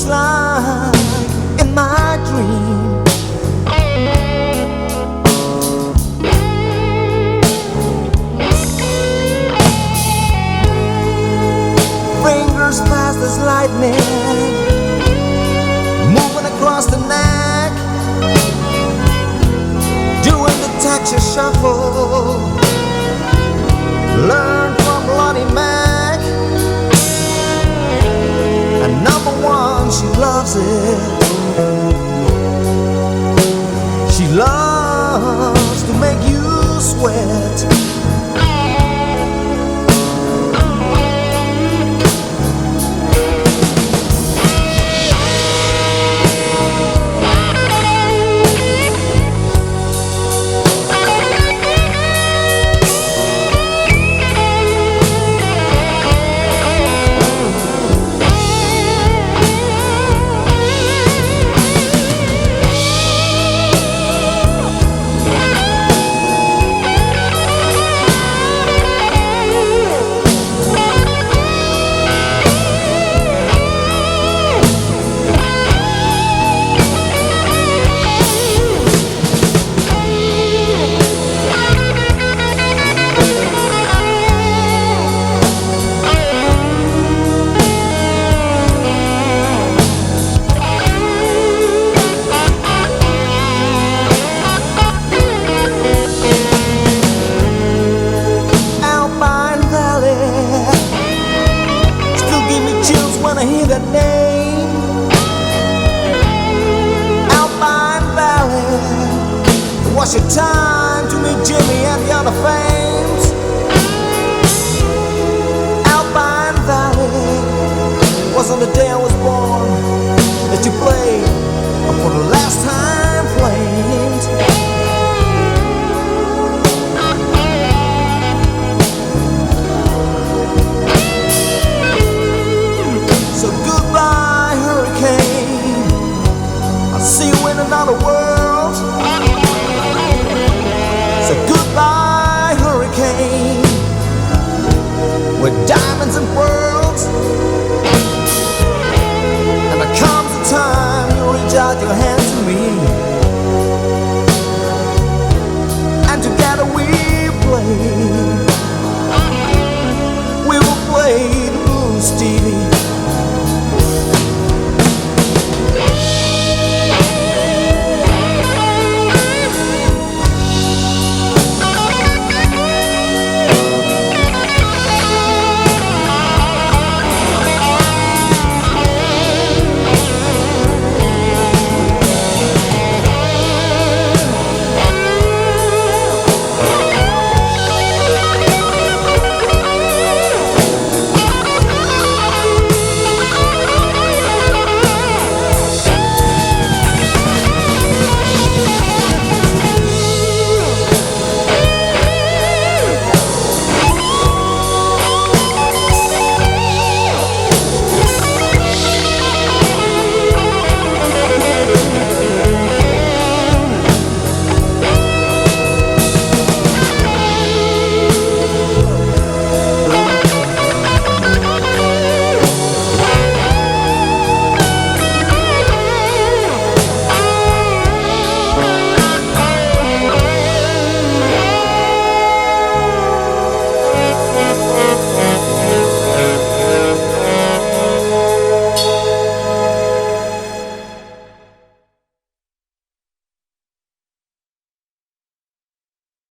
just like in my dream. Fingers fast as lightning, moving across the neck, doing the Texas shuffle. Learn from Bloody Mac. And number one, she loves it. She loves to make you sweat. When I hear that name, Alpine Valley. What's your time to meet Jimmy and the other fames? Alpine Valley was on the day I was born that you played for the last time flamed. So goodbye, hurricane. I'll see you in another world. So goodbye, hurricane, with diamonds and pearls.